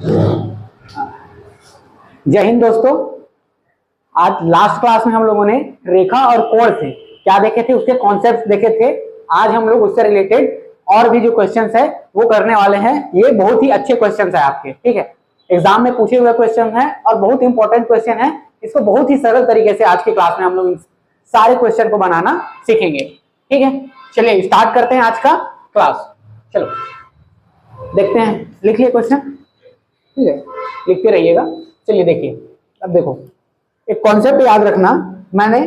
जय हिंद दोस्तों। आज लास्ट क्लास में हम लोगों ने रेखा और कोण से क्या देखे थे, उसके कॉन्सेप्ट देखे थे। आज हम लोग उससे रिलेटेड और भी जो क्वेश्चंस है वो करने वाले हैं। ये बहुत ही अच्छे क्वेश्चंस है आपके, ठीक है, एग्जाम में पूछे हुए क्वेश्चन है और बहुत इंपॉर्टेंट क्वेश्चन है। इसको बहुत ही सरल तरीके से आज की क्लास में हम लोग सारे क्वेश्चन को बनाना सीखेंगे, ठीक है। चलिए स्टार्ट करते हैं आज का क्लास। चलो देखते हैं, लिखिए क्वेश्चन, ठीक है, लिखते रहिएगा। चलिए देखिए, अब देखो एक कॉन्सेप्ट याद रखना, मैंने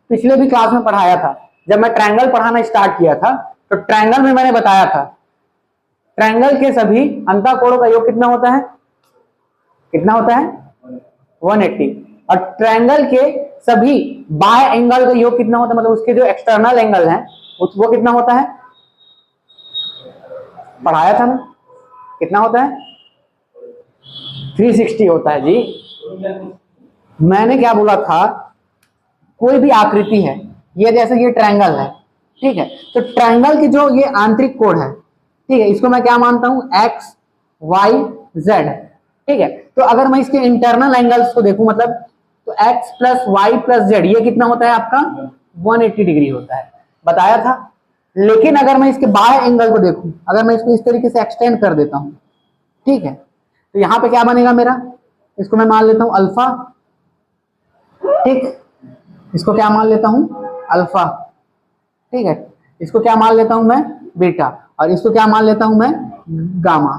पिछले भी क्लास में पढ़ाया था। जब मैं ट्रायंगल पढ़ाना स्टार्ट किया था तो ट्रायंगल में मैंने बताया था ट्रायंगल के सभी अंतःकोणों का योग कितना होता है, कितना होता है 180। और ट्रायंगल के सभी बाय एंगल का योग कितना होता है, मतलब उसके जो एक्सटर्नल एंगल है वो कितना होता है, पढ़ाया था ना, कितना होता है 360 होता है जी। मैंने क्या बोला था, कोई भी आकृति है, ये जैसे ये ट्रायंगल है, ठीक है, तो ट्रायंगल की जो ये आंतरिक कोण है, ठीक है, इसको मैं क्या मानता हूं एक्स वाई जेड, ठीक है। तो अगर मैं इसके इंटरनल एंगल्स को देखूं, मतलब तो x plus y plus z ये कितना होता है आपका 180 डिग्री होता है, बताया था। लेकिन अगर मैं इसके बाह्य एंगल को देखूं, अगर मैं इसको इस तरीके से एक्सटेंड कर देता हूं, ठीक है, तो यहां पे क्या बनेगा मेरा, इसको मैं मान लेता हूं अल्फा, ठीक, इसको क्या मान लेता हूं अल्फा, ठीक है, इसको क्या मान लेता हूं मैं बीटा, और इसको क्या मान लेता हूं मैं गामा,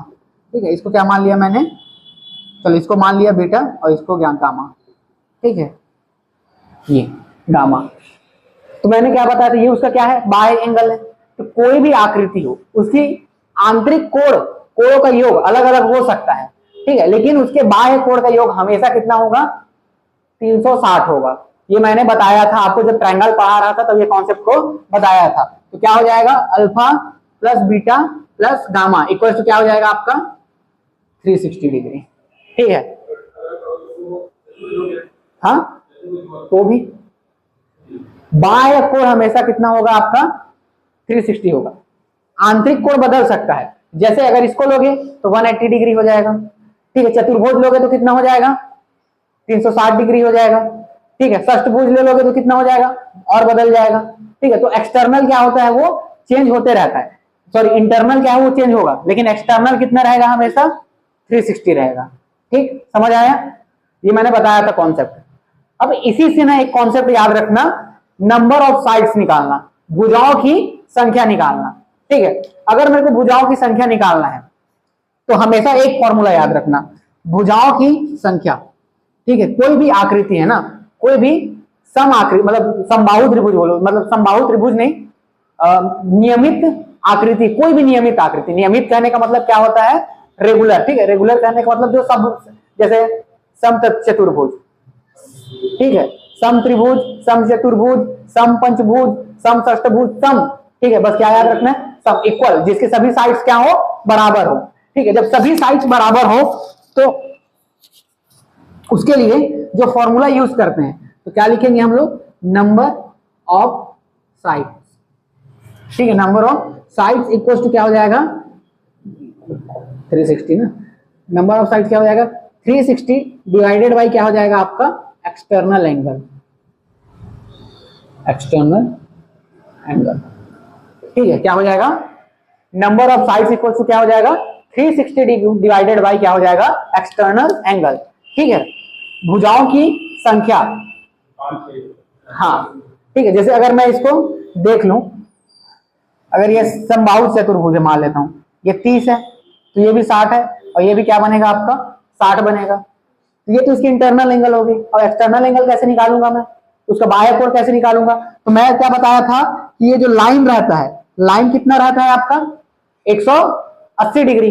ठीक है, इसको क्या मान लिया मैंने, चलो इसको मान लिया बीटा और इसको गामा, ठीक है, ये गामा। तो मैंने क्या बताया था, ये उसका क्या है बाह्य एंगल है। तो कोई भी आकृति हो उसकी आंतरिक कोणों का योग अलग अलग हो सकता है, ठीक है, लेकिन उसके बाह्य कोण का योग हमेशा कितना होगा 360 होगा। ये मैंने बताया था आपको जब ट्रायंगल पढ़ा रहा था, तब ये कॉन्सेप्ट को बताया था। तो क्या हो जाएगा alpha plus beta plus gamma equal to क्या हो जाएगा आपका 360 डिग्री, ठीक है। हाँ, तो भी बाह्य कोण हमेशा कितना होगा आपका 360 होगा। आंतरिक कोण बदल सकता है, जैसे अगर इसको लोगे तो 180 डिग्री हो जाएगा, ठीक है, चतुर्भुज लोगे तो कितना हो जाएगा 360 डिग्री हो जाएगा, ठीक है, षष्ठभुज ले लोगे तो कितना हो जाएगा और बदल जाएगा, ठीक है। तो एक्सटर्नल क्या होता है वो चेंज होते रहता है, सॉरी इंटरनल क्या है वो चेंज होगा, लेकिन एक्सटर्नल कितना रहेगा हमेशा 360 रहेगा, ठीक, समझ आया। ये मैंने बताया था कॉन्सेप्ट। अब इसी से ना एक कॉन्सेप्ट याद रखना, नंबर ऑफ साइड्स निकालना, भुजाओं की संख्या निकालना, ठीक है। अगर मेरे को भुजाओं की संख्या निकालना है तो हमेशा एक फॉर्मूला याद रखना, भुजाओं की संख्या, ठीक है, कोई भी आकृति है ना, कोई भी सम आकृति, मतलब समबाहु त्रिभुज बोलो, मतलब समबाहु त्रिभुज नहीं, नियमित आकृति, कोई भी नियमित आकृति, नियमित कहने का मतलब क्या होता है रेगुलर, ठीक है, रेगुलर कहने का मतलब जो सब, जैसे सम चतुर्भुज, ठीक है, सम त्रिभुज, सम चतुर्भुज, सम पंचभुज, सम षष्ठभुज, सम, ठीक है, बस क्या याद रखना है सम, इक्वल, जिसके सभी साइड्स क्या हो बराबर हो, ठीक है। जब सभी साइड्स बराबर हो तो उसके लिए जो फॉर्मूला यूज करते हैं तो क्या लिखेंगे हम लोग, नंबर ऑफ साइड्स, ठीक है, number of sides equal to क्या हो जाएगा 360 ना, नंबर ऑफ साइड्स क्या हो जाएगा 360 डिवाइडेड बाई क्या हो जाएगा आपका एक्सटर्नल एंगल, एक्सटर्नल एंगल, ठीक है, क्या हो जाएगा number of sides equal to क्या हो जाएगा 360 डिवाइडेड बाई क्या हो जाएगा एक्सटर्नल एंगल, ठीक है। भुजाओं की संख्या, हाँ, ठीक है, जैसे अगर मैं इसको देख लूं, अगर ये समबाहु चतुर्भुज मान लेता हूं, ये 30 है तो ये भी 60 है और ये भी क्या बनेगा आपका 60 बनेगा, तो ये तो इसकी इंटरनल एंगल होगी। और एक्सटर्नल एंगल कैसे निकालूंगा मैं, उसका बाह्य कोण कैसे निकालूंगा, तो मैं क्या बताया था कि ये जो लाइन रहता है, लाइन कितना रहता है आपका 180 डिग्री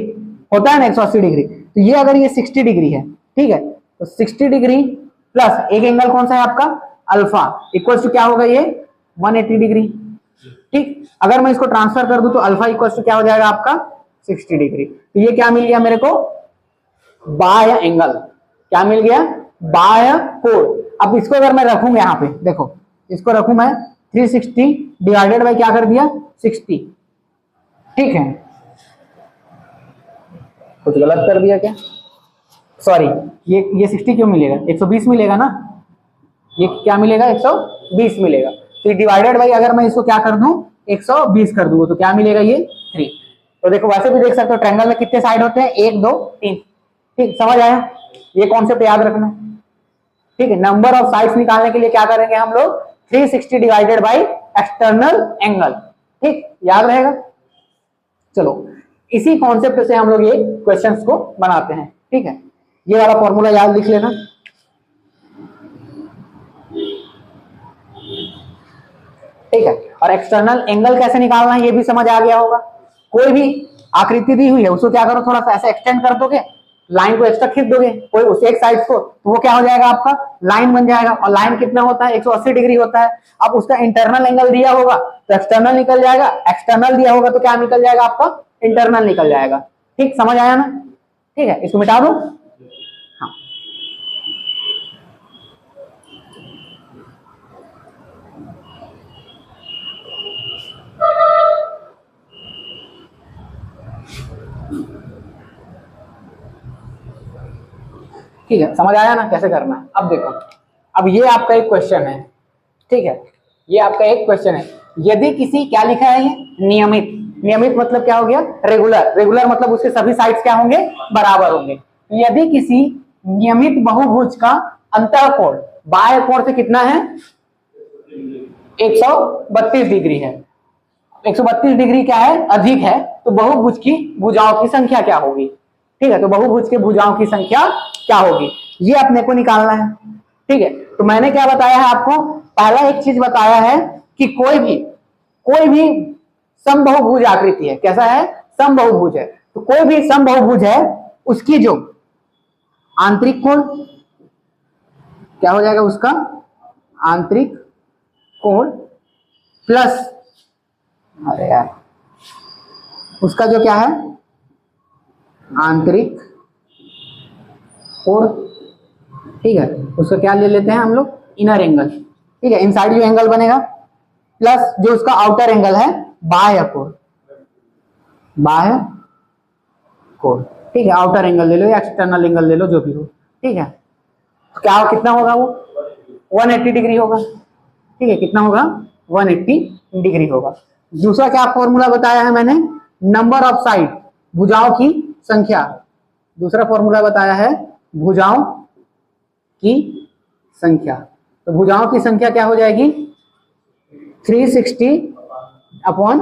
होता है ना, 180 डिग्री, तो ये अगर ये 60 डिग्री है, ठीक है, तो 60 डिग्री प्लस एक एंगल कौन सा है आपका अल्फा इक्वल टू क्या होगा ये 180 डिग्री, ठीक। अगर मैं इसको ट्रांसफर कर दूं तो अल्फा इक्वल टू क्या हो जाएगा आपका 60 डिग्री, तो ये क्या मिल गया मेरे को बाह्य एंगल, क्या मिल गया बाह्य कोण। अब इसको अगर मैं रखूंगा यहाँ पे, देखो इसको रखूं मैं 360 डिवाइडेड बाई क्या कर दिया 60, ठीक है, कुछ गलत कर दिया क्या, सॉरी, ये 60 क्यों मिलेगा, 120 मिलेगा ना, ये क्या मिलेगा, 120 मिलेगा। तो डिवाइडेड बाई अगर मैं इसको क्या कर दूं, 120 कर दूंगा तो क्या मिलेगा, ये 3। तो देखो वैसे भी देख सकते हो ट्रायंगल में कितने साइड होते हैं, 1 2 3। ठीक, समझ आया, ये कॉन्सेप्ट याद रखना। ठीक है, नंबर ऑफ साइड्स निकालने के लिए क्या करेंगे हम लोग, 360 डिवाइडेड बाई एक्सटर्नल एंगल। ठीक, याद रहेगा। चलो इसी कॉन्सेप्ट से हम लोग ये क्वेश्चंस को बनाते हैं। ठीक है, ये वाला फॉर्मूला याद लिख लेना। ठीक है, और एक्सटर्नल एंगल कैसे निकालना है ये भी समझ आ गया होगा। कोई भी आकृति दी हुई है उसको क्या करो, थोड़ा सा ऐसे एक्सटेंड कर दोगे, लाइन को एक्स्ट्रा खींच दोगे कोई उस एक साइड को, तो वो क्या हो जाएगा, आपका लाइन बन जाएगा। और लाइन कितना होता है, 180 डिग्री होता है। अब उसका इंटरनल एंगल दिया होगा तो एक्सटर्नल निकल जाएगा, एक्सटर्नल दिया होगा तो क्या निकल जाएगा, आपका इंटरनल निकल जाएगा। ठीक, समझ आया ना। ठीक है, इसको मिटा दो। हाँ, ठीक है, समझ आया ना कैसे करना है। अब देखो, अब ये आपका एक क्वेश्चन है। ठीक है, ये आपका एक क्वेश्चन है। यदि किसी, क्या लिखा है ये, नियमित। नियमित मतलब क्या हो गया, रेगुलर। रेगुलर मतलब उसके सभी साइड्स क्या होंगे, बराबर होंगे। यदि किसी नियमित बहुभुज का अंतःकोण बाह्य कोण से कितना है, 132 डिग्री है। 132 डिग्री क्या है, अधिक है, तो बहुभुज की भुजाओं की संख्या क्या होगी। ठीक है, तो बहुभुज के भुजाओं की संख्या क्या होगी, ये अपने को निकालना है। ठीक है, तो मैंने क्या बताया है आपको, पहला एक चीज बताया है कि कोई भी समबाहुभुज आकृति है। कैसा है, समबाहुभुज है। तो कोई भी समबाहुभुज है उसकी जो आंतरिक कोण क्या हो जाएगा, उसका आंतरिक कोण प्लस, अरे यार, उसका जो क्या है आंतरिक कोण। ठीक है, उसका क्या ले लेते हैं हम लोग, इनर एंगल। ठीक है, इनसाइड जो एंगल बनेगा प्लस जो उसका आउटर एंगल है, बाह्य कोण। बाह्य कोण, ठीक है, आउटर एंगल ले लो या एक्सटर्नल एंगल ले लो, जो भी हो। ठीक है, तो क्या कितना होगा, वो 180 डिग्री होगा। ठीक है, कितना होगा, 180 डिग्री होगा। दूसरा क्या फॉर्मूला बताया है मैंने, नंबर ऑफ साइड, भुजाओं की संख्या। दूसरा फॉर्मूला बताया है भुजाओं की संख्या। तो भुजाओं की संख्या क्या हो जाएगी, 360 अपॉन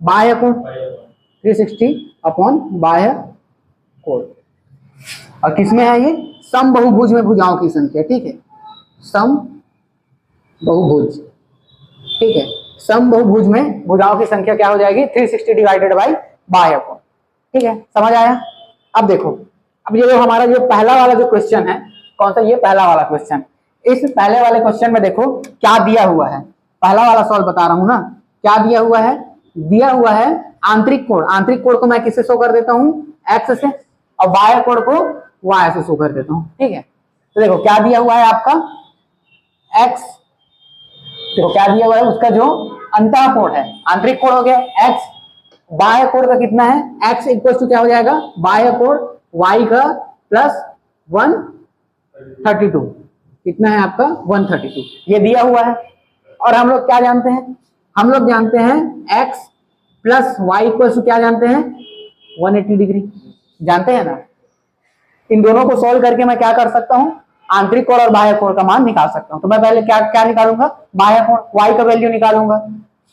बाह्य कोण, 360 अपॉन बाह्य कोण। और किसमें है ये, सम बहुभुज में भुजाओं की संख्या। ठीक है, सम बहुभुज। ठीक है, सम बहुभुज में भुजाओं की संख्या क्या हो जाएगी, 360 डिवाइडेड बाई बाह्य कोण। ठीक है, समझ आया। अब देखो, अब ये जो हमारा जो पहला वाला जो क्वेश्चन है, कौन सा, ये पहला वाला क्वेश्चन। इस पहले वाले क्वेश्चन में देखो क्या दिया हुआ है, पहला वाला सॉल्व बता रहा हूं ना। क्या दिया हुआ है, दिया हुआ है आंतरिक कोण। आंतरिक कोण को मैं किससे शो कर देता हूं, एक्स से, और बाह्य कोण को वाई से शो कर देता हूं। ठीक है, तो देखो क्या दिया हुआ है आपका, एक्स। देखो क्या दिया हुआ है, उसका जो अंतः कोण है, आंतरिक कोण हो गया एक्स, बाह्य कोण का कितना है, एक्स इक्वल टू क्या हो जाएगा, बाह्य कोण वाई का प्लस 132। कितना है आपका, 132, ये दिया हुआ है। और हम लोग क्या जानते हैं, हम लोग जानते हैं x plus y equal to क्या जानते हैं, 180 डिग्री जानते हैं ना। इन दोनों को सोल्व करके मैं क्या कर सकता हूं, आंतरिक कोण और बाह्य कोण का मान निकाल सकता हूं। तो मैं पहले क्या क्या निकालूंगा, बाह्य कोण, y का वैल्यू निकालूंगा।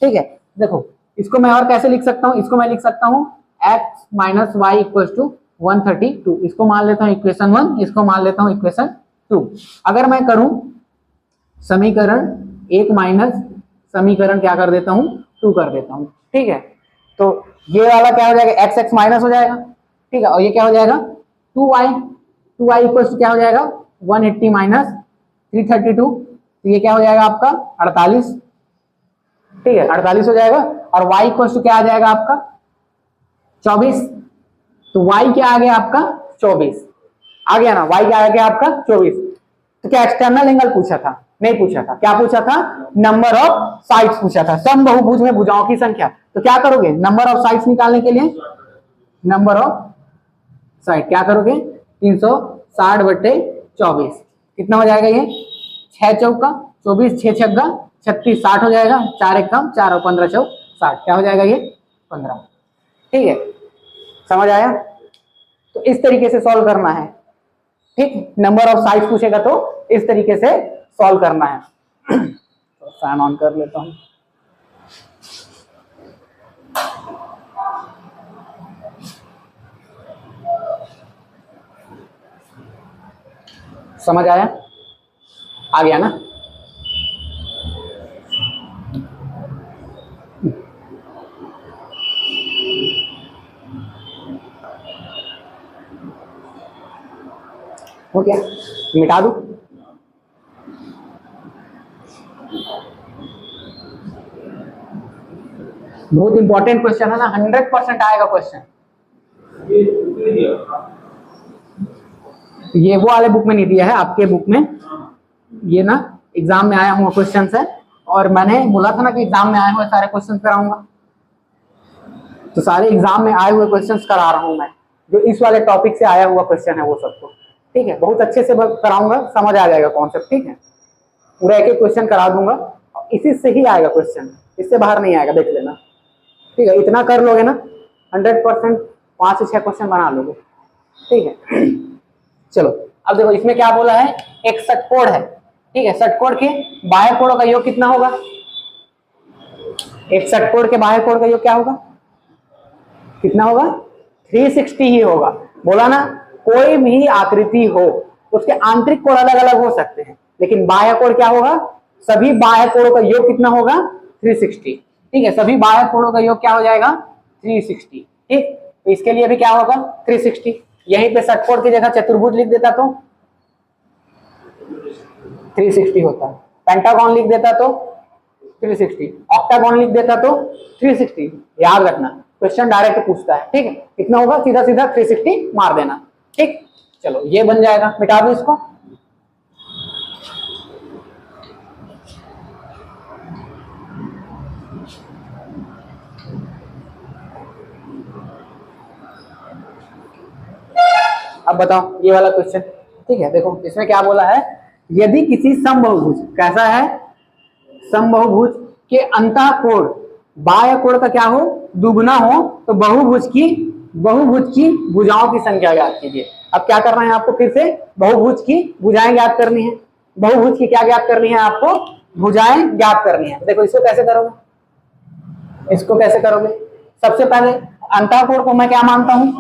ठीक है, देखो इसको मैं और कैसे लिख सकता हूं, इसको मैं लिख सकता हूं x minus y equal to 132। इसको मान लेता हूं इक्वेशन 1, इसको मान लेता हूं इक्वेशन 2। अगर मैं करूं समीकरण 1 माइनस समीकरण क्या कर देता हूं, 2 कर देता हूं। ठीक है, तो ये वाला क्या हो जाएगा, एक्स एक्स माइनस हो जाएगा। ठीक है, और ये क्या हो जाएगा, 2y इक्वल टू क्या हो जाएगा, 180 माइनस 332। तो ये क्या हो जाएगा आपका 48। ठीक है, 48 हो जाएगा। और y इक्वल टू क्या आ जाएगा आपका 24। तो y क्या आ गया आपका 24 आ गया ना, y क्या आ गया आपका 24। तो क्या एक्सटर्नल एंगल पूछा था, नहीं पूछा था, क्या पूछा था, नंबर ऑफ साइड्स पूछा था, सम बहुभुज में भुजाओं की संख्या। तो क्या करोगे, नंबर ऑफ साइड्स निकालने के लिए, नंबर ऑफ साइड क्या करोगे, 60/24 कितना हो जाएगा ये? 6 चौका 24, 6 छक्का 36, 60 हो जाएगा। 4 एक कम 4 और 15 चौक 60, क्या हो जाएगा ये? 15। ठीक है, समझ आया? तो इस तरीके से सॉल्व करना है। ठीक, नंबर ऑफ साइड्स पूछेगा तो इस तरीके से सॉल्व करना है। तो फैन ऑन कर लेता हूं। समझ आया? आ गया ना? हो गया, मिटा दूं? बहुत इंपॉर्टेंट क्वेश्चन है ना, 100% आएगा क्वेश्चन। ये वो वाले बुक में नहीं दिया है, आपके बुक में ये ना एग्जाम में आया हुआ क्वेश्चन है, और मैंने बोला था ना कि एग्जाम में आए हुए सारे क्वेश्चन कराऊंगा, तो सारे एग्जाम में आए हुए क्वेश्चंस करा रहा हूं मैं, जो इस वाले टॉपिक से आया हुआ क्वेश्चन है वो सबको। ठीक है, बहुत अच्छे से कराऊंगा, समझ आ जाएगा कॉन्सेप्ट। ठीक है, पूरा एक एक क्वेश्चन करा दूंगा, इसी से ही आएगा क्वेश्चन, इससे बाहर नहीं आएगा, देख लेना। ठीक है, इतना कर लोगे ना 100% 5 से 6 क्वेश्चन बना लोगे। ठीक है, चलो अब देखो इसमें क्या बोला है, एक षटकोण है। ठीक है, षटकोण के बाह्य कोणों का योग कितना होगा? एक षटकोण के बाह्य कोण का योग क्या होगा? कितना होगा? 360 ही होगा। बोला ना, कोई भी आकृति हो उसके आंतरिक कोण अलग अलग हो सकते हैं, लेकिन बाह्य कोण क्या होगा? सभी बाह्य कोणों का योग कितना होगा? 360। ठीक है, सभी बाह्य कोणों का योग क्या हो जाएगा? 360। ठीक, तो इसके लिए भी क्या होगा? 360। यहीं पे षटकोण की जगह चतुर्भुज लिख देता तो 360 होता। पेंटागन लिख देता तो 360, ऑक्टागन लिख देता तो 360। याद रखना, क्वेश्चन डायरेक्ट पूछता है। ठीक है, कितना होगा? सीधा सीधा 360 मार देना। ठीक, चलो ये बन जाएगा, मिटा दो इसको। अब बताओ ये वाला क्वेश्चन। ठीक है, देखो इसमें क्या बोला है, यदि किसी समबाहुभुज, कैसा है? समबाहुभुज के अंतः कोण बाह्य कोण का क्या हो? दुगुना हो, तो बहुभुज की भुजाओं की संख्या ज्ञात कीजिए। अब क्या करना है आपको? फिर से बहुभुज की भुजाएं ज्ञात करनी है। बहुभुज की क्या ज्ञात करनी है आपको? भुजाएं ज्ञात करनी है। देखो इसको कैसे करोगे, इसको कैसे करोगे? सबसे पहले अंतः कोण को मैं क्या मानता हूं?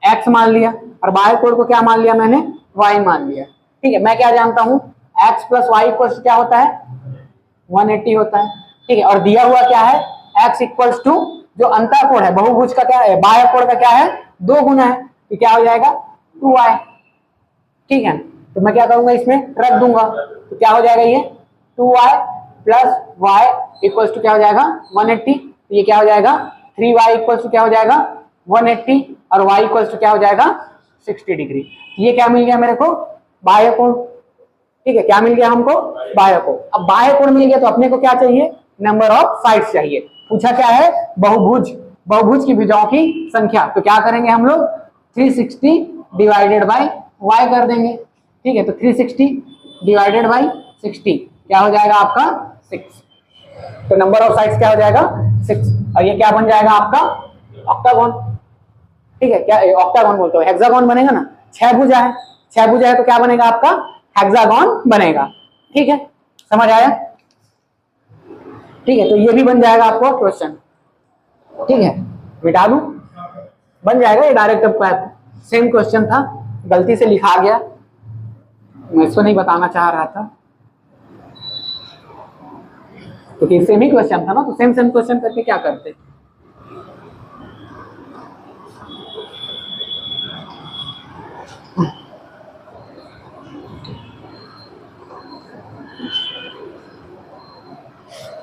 x मान लिया, और बाह्य कोण को क्या मान लिया मैंने? y मान लिया। ठीक है, मैं क्या जानता हूं? x प्लस वाई इक्वल्स क्या होता है? 180 होता है। ठीक है, और दिया हुआ क्या है? x इक्वल्स टू जो अंतः कोण है बहुभुज का क्या है? बाह्य कोण का क्या है? 2 गुना है, तो क्या हो जाएगा? 2y। ठीक है, तो मैं क्या करूंगा? इसमें रख दूंगा, तो क्या हो जाएगा? ये 2y plus y equals to क्या हो जाएगा? 180। तो ये क्या हो जाएगा? 3y इक्वल्स टू क्या हो जाएगा? 180, और y इक्वल्स टू क्या हो जाएगा? 60 डिग्री। ये क्या मिल गया मेरे को? बाह्य कोण। ठीक है, क्या मिल गया हमको? बाह्य कोण। अब बाह्य कोण मिल गया तो अपने को क्या चाहिए? नंबर ऑफ साइड्स चाहिए। पूछा क्या है? बहुभुज की भुजाओं की संख्या। तो क्या करेंगे हम लोग? 360 डिवाइडेड बाय y कर देंगे। ठीक है, तो 360 डिवाइडेड बाय 60 क्या हो जाएगा आपका? 6। तो नंबर ऑफ साइड्स क्या हो जाएगा? 6, और ये क्या बन जाएगा आपका? ऑक्टागोन। ठीक है, क्या ऑक्टागोन बोलते हो? हेक्सागोन बनेगा ना, 6 भुजा है, 6 भुजा है तो क्या बनेगा आपका? हेक्सागोन बनेगा। ठीक है, समझ आया? ठीक है, तो ये भी बन जाएगा आपको क्वेश्चन। ठीक है, मिटा दूं? बन जाएगा ये डायरेक्ट, सेम क्वेश्चन था, गलती से लिखा गया, मैं इसको नहीं बताना चाह रहा था, क्योंकि सेम ही क्वेश्चन था ना, तो सेम क्वेश्चन करके क्या करते?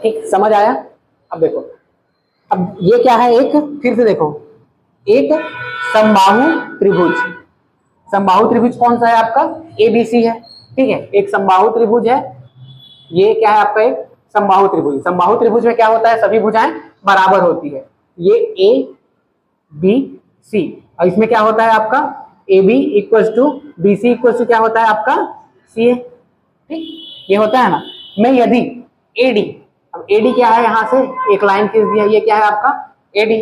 ठीक, समझ आया? अब देखो, अब ये क्या है? एक फिर से देखो, एक समबाहु त्रिभुज। समबाहु त्रिभुज कौन सा है आपका? ABC है। ठीक है, एक समबाहु त्रिभुज है, ये क्या है आपका? एक समबाहु त्रिभुज। समबाहु त्रिभुज में क्या होता है? सभी भुजाएं बराबर होती है। ये A B C, और इसमें क्या होता है आपका? A B equals to B C equals to क्या होता है आपका सी ए, ठीक, ये होता है ना। मैं यदि ए डी, अब ए डी क्या है, यहाँ से एक लाइन खींच दिया, ये क्या है आपका ए डी,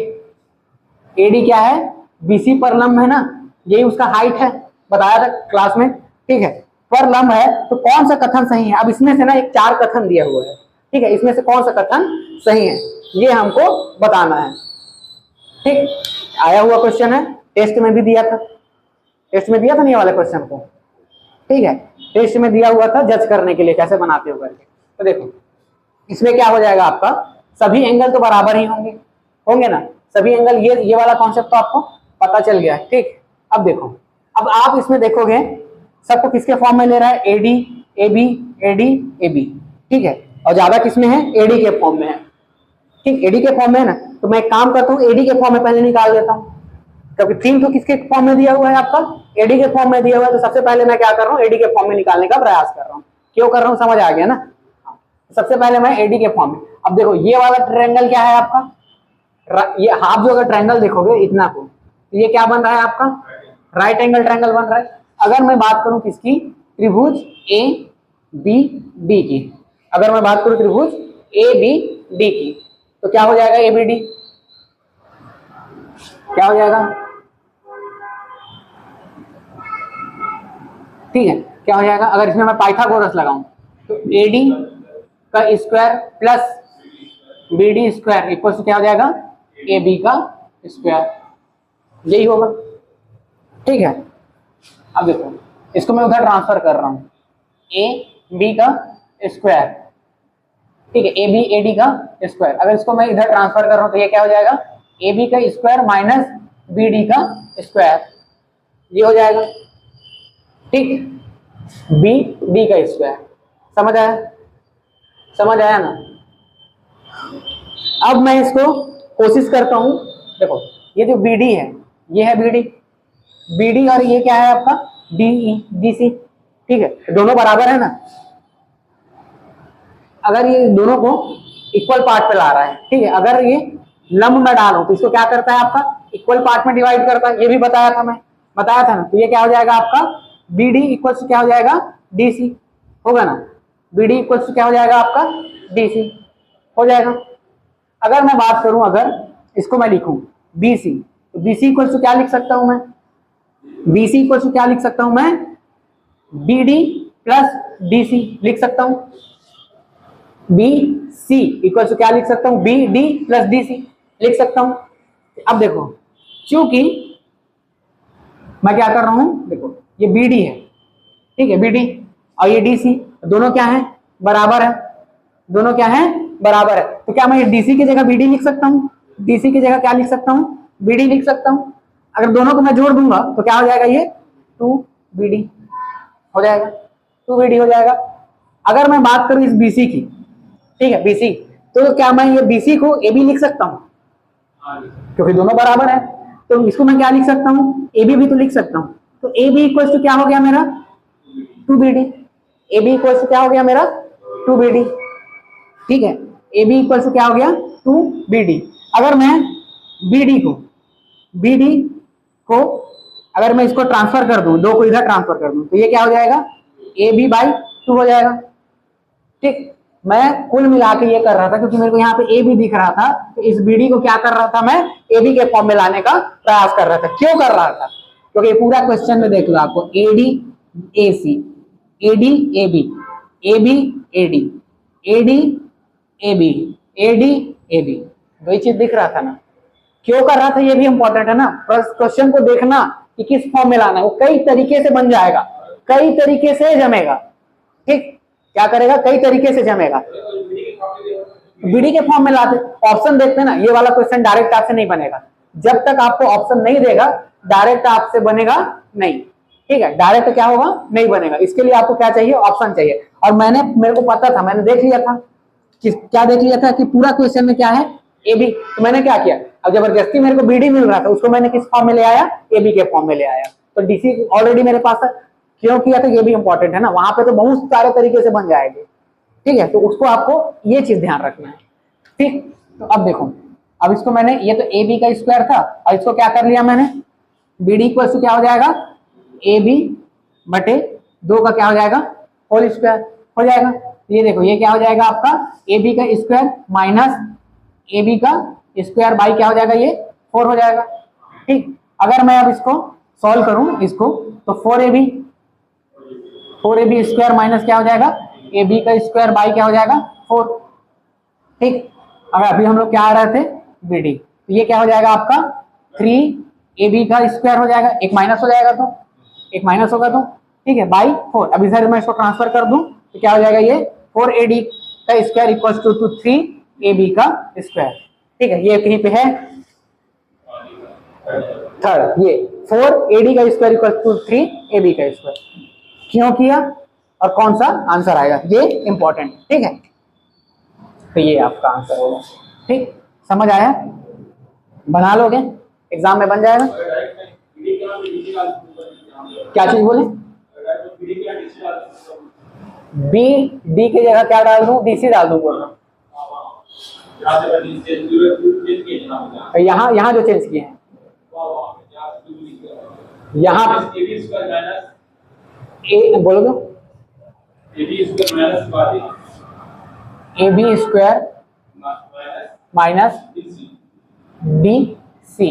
ए डी क्या है बी सी पर लंब है ना, यही उसका हाइट है, बताया था क्लास में, ठीक है, पर लंब है, तो कौन सा कथन सही है। अब इसमें से ना एक 4 कथन दिया हुआ है, ठीक है, इसमें से कौन सा कथन सही है ये हमको बताना है, ठीक, आया हुआ क्वेश्चन है, टेस्ट में भी दिया था, टेस्ट में दिया था नहीं वाले क्वेश्चन को, ठीक है, टेस्ट में दिया हुआ था जज करने के लिए कैसे बनाते हो करके। तो देखो इसमें क्या हो जाएगा आपका, सभी एंगल तो बराबर ही होंगे, होंगे ना सभी एंगल, ये वाला कॉन्सेप्ट तो आपको पता चल गया है, ठीक। अब देखो, अब आप इसमें देखोगे सबको किसके फॉर्म में ले रहा है, A D A B A D A B, ठीक है, और ज्यादा किसमें है, ए डी के फॉर्म में है, ठीक, ए डी के फॉर्म में है ना। तो मैं एक काम करता हूँ, ए डी के फॉर्म में पहले निकाल देता हूँ, क्योंकि 3 तो किसके फॉर्म में दिया हुआ है आपका, ए डी के फॉर्म में दिया हुआ है, तो सबसे पहले मैं क्या कर रहा हूँ, ए डी के फॉर्म में निकालने का प्रयास कर रहा हूँ। क्यों कर रहा हूँ समझ आ गया ना। सबसे पहले मैं ए डी के फॉर्म में, अब देखो ये वाला ट्रायंगल क्या है आपका, ये हाफ जो अगर ट्रायंगल देखोगे इतना को, तो ये क्या बन रहा है आपका, राइट एंगल ट्रायंगल बन रहा है। अगर मैं बात करूं किसकी, त्रिभुज ए बी डी की, अगर मैं बात करूं त्रिभुज ए बी डी की, तो क्या हो जाएगा, ए बी डी क्या हो जाएगा, ठीक है, क्या हो जाएगा, अगर इसमें मैं पाइथागोरस लगाऊं तो ए डी का square plus B D square equal to क्या हो जाएगा, ए बी का स्क्वायर, यही होगा, ठीक है। अब देखो इसको मैं उधर ट्रांसफर कर रहा हूँ, ए बी का स्क्वायर, ठीक है, ए बी ए डी का स्क्वायर, अगर इसको मैं इधर ट्रांसफर कर रहा हूँ तो ये क्या हो जाएगा, ए बी का स्क्वायर माइनस बी डी का स्क्वायर, ये हो जाएगा, ठीक, बी डी का स्क्वायर, समझ आया, समझ आया ना। अब मैं इसको कोशिश करता हूं, देखो ये जो बी डी है, ये है बी डी, बी डी और ये क्या है आपका डी ई डी सी, ठीक है, दोनों बराबर है ना। अगर ये दोनों को इक्वल पार्ट पे ला रहा है, ठीक है, अगर ये लंब में डालूं तो इसको क्या करता है आपका, इक्वल पार्ट में डिवाइड करता है, ये भी बताया था मैं, बताया था ना। तो ये क्या हो जाएगा आपका बी डी इक्वल टू क्या हो जाएगा, डी सी होगा ना, बी डी इक्वल टू क्या हो जाएगा आपका, डी सी हो जाएगा। अगर मैं बात करूं, अगर इसको मैं लिखूं बी सी, तो बी सी इक्वल टू क्या लिख सकता हूं मैं, बी सी इक्वल टू क्या लिख सकता हूं मैं, B D plus D C लिख सकता हूं, बी सी इक्वल टू क्या लिख सकता हूं, B D plus D C लिख सकता हूं। अब देखो चूंकि मैं क्या कर रहा हूं, देखो ये बी डी है, ठीक है, बी डी और ये डी सी दोनों क्या है, बराबर है, दोनों क्या है, बराबर है। तो क्या मैं डीसी की जगह बीडी लिख सकता हूँ, डीसी की जगह क्या लिख सकता हूँ, बीडी लिख सकता हूँ। अगर दोनों को मैं जोड़ दूंगा तो क्या हो जाएगा, ये 2 बीडी हो जाएगा, 2 बीडी हो जाएगा। अगर मैं बात करूं इस बीसी की, ठीक है, बीसी, तो क्या मैं ये बीसी को ए बी लिख सकता हूँ, क्योंकि दोनों बराबर है, तो इसको मैं क्या लिख सकता हूँ, ए बी भी तो लिख सकता हूँ। तो ए बी इक्वल टू क्या हो गया मेरा, 2 BD, A B equal to क्या हो गया मेरा, 2 बीडी, ठीक है, ए बी इक्वल टू क्या हो गया, 2 बीडी। अगर मैं बीडी को अगर मैं इसको ट्रांसफर कर दूं, 2 को इधर ट्रांसफर कर दूं, तो ये क्या हो जाएगा, ए बी बाई 2 हो जाएगा, ठीक। मैं कुल मिला के ये कर रहा था क्योंकि मेरे को यहाँ पे ए बी दिख रहा था, तो इस बीडी को क्या कर रहा था, मैं ए बी के फॉर्म में लाने का प्रयास कर रहा था। क्यों कर रहा था, क्योंकि पूरा क्वेश्चन में देख लो आपको A D A C, A D A B, A B A D, A D A B, A D A B, वही चीज दिख रहा था ना। क्यों कर रहा था ये भी इंपॉर्टेंट है ना, क्वेश्चन को देखना कि किस फॉर्म में लाना है, वो कई तरीके से बन जाएगा, कई तरीके से जमेगा, ठीक, क्या करेगा, कई तरीके से जमेगा। बीडी के फॉर्म में लाते, ऑप्शन देखते ना, ये वाला क्वेश्चन डायरेक्ट आपसे नहीं बनेगा, जब तक आपको ऑप्शन नहीं देगा डायरेक्ट आपसे बनेगा नहीं, ठीक है, डायरेक्ट क्या होगा, नहीं बनेगा। इसके लिए आपको क्या चाहिए, ऑप्शन चाहिए। और मेरे को पता था, मैंने देख लिया था कि क्या देख लिया था कि पूरा क्वेश्चन में क्या है, ए बी, तो मैंने क्या किया, अब जबरदस्ती मेरे को बीडी मिल रहा था, उसको मैंने किस फॉर्म में ले आया, ए बी के फॉर्म में ले आया। तो डीसी ऑलरेडी मेरे पास है, क्यों किया था, ये भी इंपॉर्टेंट है ना, वहां पे तो बहुत सारे तरीके से बन जाएंगे, ठीक है, तो उसको आपको ये चीज ध्यान रखना है, ठीक। तो अब देखो, अब इसको मैंने, ये तो ए बी का स्क्वायर था और इसको क्या कर लिया मैंने, बी डी इक्वल टू क्या हो जाएगा, ए बी बटे 2 का क्या हो जाएगा होल स्क्वायर हो जाएगा। ये देखो ये क्या हो जाएगा आपका ए बी का स्क्वायर माइनस ए बी का स्क्वायर बाई क्या हो जाएगा ये 4 हो जाएगा। ठीक, अगर मैं अब इसको सॉल्व करूं इसको तो 4ab स्क्वायर माइनस क्या हो जाएगा ए बी का स्क्वायर बाई क्या हो जाएगा 4। ठीक, अगर अभी हम लोग क्या आ रहे थे बी डी, तो ये क्या हो जाएगा आपका 3ab का स्क्वायर हो जाएगा, एक माइनस हो जाएगा तो एक माइनस होगा तो ठीक है बाई 4। अब इधर मैं इसको ट्रांसफर कर दूं तो क्या हो जाएगा ये 4ad का स्क्वायर इक्वल टू 3ab का स्क्वायर। ठीक है, ये कहीं पे है थर्ड, ये 4ad का स्क्वायर इक्वल टू 3ab का स्क्वायर क्यों किया और कौन सा आंसर आएगा ये इंपॉर्टेंट। ठीक है, तो ये आपका आंसर होगा। ठीक, समझ आया, बना लोगे एग्जाम में बन जाएगा। क्या चीज बोले, बी डी की जगह क्या डाल दूं डीसी डाल दूं बोल रहा हूं। यहाँ जो चेंज किए हैं यहाँ ए बोलो तो A B square minus D C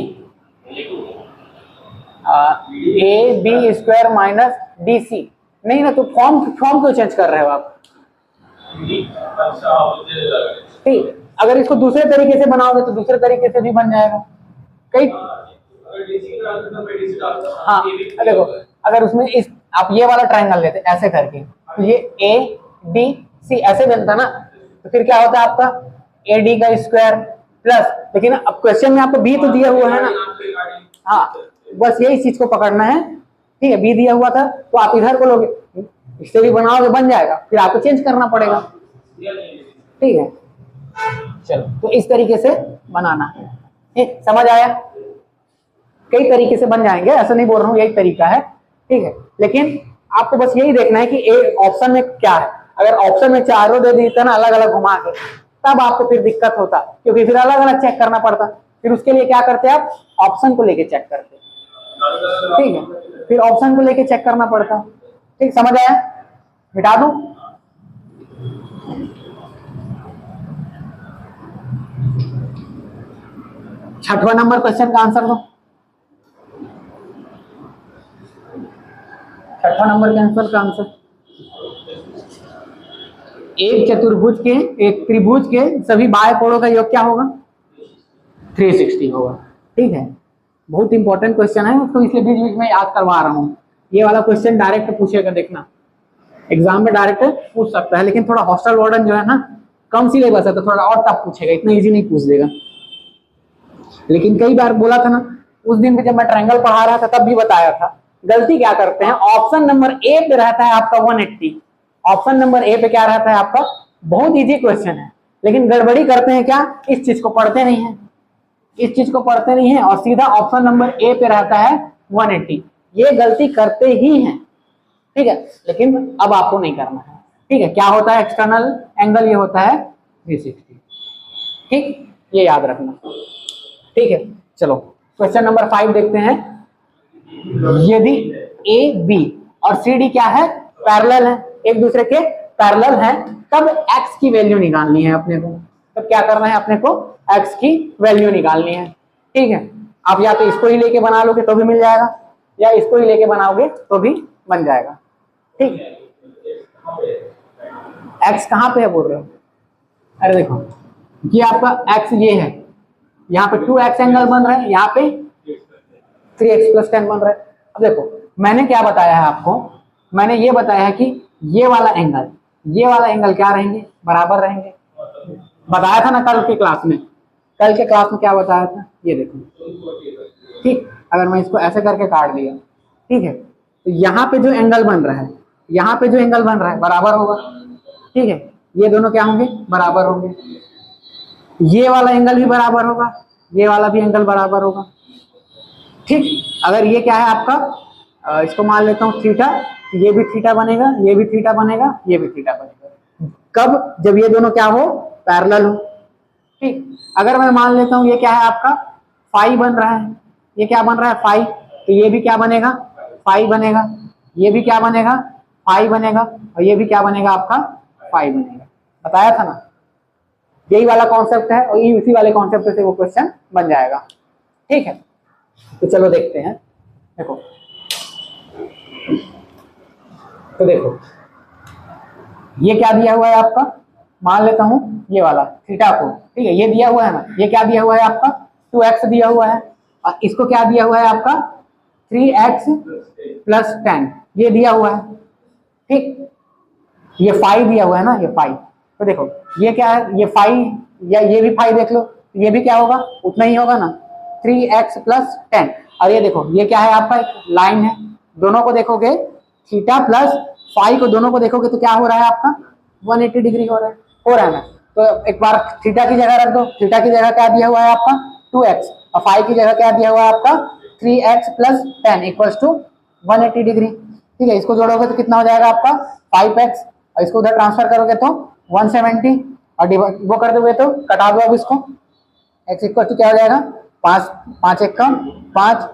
A B square minus D C नहीं ना, तो फॉर्म क्यों चेंज कर रहे हो आप। ठीक, अगर इसको दूसरे तरीके से बनाओगे तो दूसरे तरीके से भी बन जाएगा कई। हाँ देखो, अगर उसमें इस आप ये वाला ट्रायंगल लेते ऐसे करके तो ये ए डी सी ऐसे बनता ना, तो फिर क्या होता है आपका ए डी का स्क्वायर प्लस, लेकिन अब क्वेश्चन में आपको बी तो दिया हुआ है ना। हाँ, बस यही चीज को पकड़ना है। ठीक है, बी दिया हुआ था तो आप इधर को लोगे, इससे भी बनाओगे बन जाएगा, फिर आपको चेंज करना पड़ेगा। ठीक है, चलो तो इस तरीके से बनाना है। ठीक, समझ आया, कई तरीके से बन जाएंगे, ऐसा नहीं बोल रहा हूँ यही तरीका है। ठीक है, लेकिन आपको बस यही देखना है कि ए ऑप्शन में क्या है। अगर ऑप्शन में चारों दे देता ना अलग अलग घुमा के, तब आपको फिर दिक्कत होता, क्योंकि फिर अलग अलग चेक करना पड़ता। फिर उसके लिए क्या करते आप ऑप्शन को लेके चेक करते। ठीक है, फिर ऑप्शन को लेके चेक करना पड़ता। ठीक, समझ आया, मिटा दूं। छठवां नंबर क्वेश्चन का आंसर दो। छठवां नंबर के आंसर का आंसर, एक चतुर्भुज के एक त्रिभुज के सभी बाएं कोणों का योग क्या होगा 360 होगा। ठीक है, बहुत इंपॉर्टेंट क्वेश्चन है, उसको इसलिए बीच बीच में याद करवा रहा हूँ। ये वाला क्वेश्चन डायरेक्ट पूछेगा, देखना एग्जाम में डायरेक्ट पूछ सकता है, लेकिन थोड़ा हॉस्टल वार्डन जो है ना कम सिलेबस है तो थोड़ा और टफ पूछेगा, इतना इजी नहीं पूछ देगा। लेकिन कई बार बोला था ना उस दिन भी जब मैं ट्रायंगल पढ़ा रहा था तब भी बताया था, गलती क्या करते हैं, ऑप्शन नंबर ए पे रहता है आपका 180, ऑप्शन नंबर ए पे क्या रहता है आपका बहुत इजी क्वेश्चन है, लेकिन गड़बड़ी करते हैं क्या, इस चीज को पढ़ते नहीं है, इस चीज को पढ़ते नहीं है और सीधा ऑप्शन नंबर ए पे रहता है 180। ये गलती करते ही हैं। ठीक है, लेकिन अब आपको नहीं करना है। ठीक है, क्या होता है एक्सटर्नल एंगल, ये होता है 360। ठीक, ये याद रखना। ठीक है, चलो क्वेश्चन नंबर 5 देखते हैं। यदि ए बी और सी डी क्या है पैरेलल है, एक दूसरे के पैरेलल हैं, तब एक्स की वैल्यू निकालनी है अपने को। तब क्या करना है अपने को एक्स की वैल्यू निकालनी है। ठीक है, आप या तो इसको ही लेके बना लोगे तो भी मिल जाएगा, या इसको ही लेके बनाओगे तो भी बन जाएगा। ठीक, एक्स कहाँ पे है बोल रहे हो, अरे देखो ये आपका एक्स ये है, यहाँ पे 2x एंगल बन रहा है, यहाँ पे 3x + 10 बन रहा है। अब देखो मैंने क्या बताया है आपको, मैंने ये बताया है कि ये वाला एंगल क्या रहेंगे बराबर रहेंगे, बताया था ना कल के क्लास में। कल के क्लास में क्या बताया था, ये देखो। ठीक, अगर मैं इसको ऐसे करके काट दिया, ठीक है, तो यहाँ पे जो एंगल बन रहा है, यहाँ पे जो एंगल बन रहा है बराबर होगा। ठीक है, ये दोनों क्या होंगे बराबर होंगे, ये वाला एंगल भी बराबर होगा, ये वाला भी एंगल बराबर होगा। ठीक, अगर ये क्या है आपका इसको मान लेता हूँ थीटा, ये भी थीटा बनेगा, ये भी थीटा बनेगा, ये भी थीटा बनेगा। कब, जब ये दोनों क्या हो पैरेलल हो। ठीक, अगर मैं मान लेता हूँ ये क्या है आपका फाई बन रहा है, ये क्या बन रहा है फाई, तो ये भी क्या बनेगा फाइव बनेगा, ये भी क्या बनेगा, फाइव बनेगा, और ये भी क्या बनेगा आपका, फाइव बनेगा। बताया था ना, यही वाला कॉन्सेप्ट है और इसी वाले कॉन्सेप्ट से वो क्वेश्चन बन जाएगा। ठीक है, तो चलो देखते हैं। देखो तो देखो ये क्या दिया हुआ है आपका, मान लेता हूं ये वाला थीटा को, ठीक है, ये दिया हुआ है ना, ये क्या दिया हुआ है आपका 2x दिया हुआ है, और इसको क्या दिया हुआ है आपका 3x प्लस 10 ये दिया हुआ है। ठीक, ये 5 दिया हुआ है ना, ये 5। तो देखो ये क्या है, ये 5 या ये भी 5 देख लो, ये भी क्या होगा, उतना ही होगा ना 3x प्लस 10। और ये देखो ये क्या है आपका, एक लाइन है, दोनों को देखोगे थीटा प्लस 5 को दोनों को देखोगे तो क्या हो रहा है आपका 180 डिग्री हो रहा है ना। तो एक बार थीटा की जगह रख दो, थीटा की जगह क्या दिया हुआ है आपका 2x, और 5 की जगह क्या दिया हुआ है आपका 3x plus 10 equals to 180 degree. ठीक है, इसको जोड़ोगे तो कितना हो जाएगा आपका 5x, और इसको उधर ट्रांसफर करोगे तो 170, और वो कर दोगे तो कटा दो अब इसको, x इक्वल टू क्या हो जाएगा 5, 5 एक कम 5,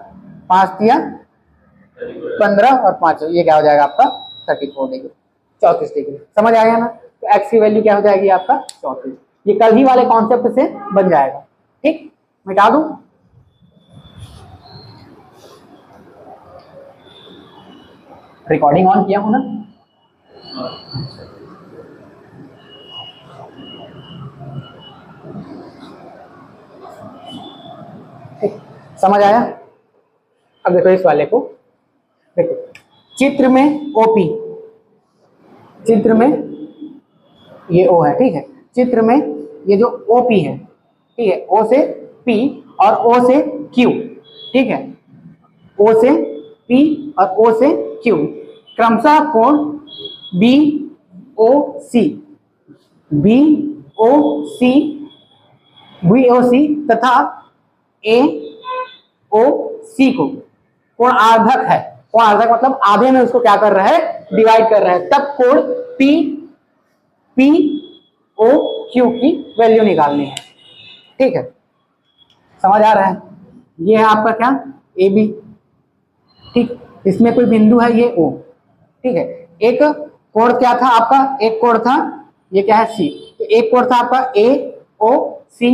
5 दिया 15 और 5 ये क्या हो जाएगा आपका 34 डिग्री, 34 डिग्री। समझ आएगा ना, तो x की वैल्यू क्या हो जाएगी आपका 34। ये कल ही वाले कॉन्सेप्ट से बन जाएगा। ठीक, मिटा दूं, रिकॉर्डिंग ऑन किया हूं ना। ठीक, समझ आया। अब देखो इस वाले को, देखो चित्र में ओपी, चित्र में ये ओ है, ठीक है, चित्र में ये जो ओपी है, ठीक है, ओ से पी और ओ से क्यू, ठीक है, ओ से पी और ओ से क्यू क्रमशः कोण बी ओ सी, बी ओ सी, बी ओ सी तथा ए ओ सी को कोण आर्धक है, कोण आर्धक मतलब आधे में उसको क्या कर रहा है डिवाइड कर रहा है, तब कोण पी पी ओ क्यू की वैल्यू निकालनी है। ठीक है, समझ आ रहा है। ये है आपका क्या ए बी, ठीक, इसमें कोई बिंदु है ये ओ, ठीक है, एक कोण क्या था आपका, एक कोण था ये क्या है सी, तो एक कोण था आपका ए ओ सी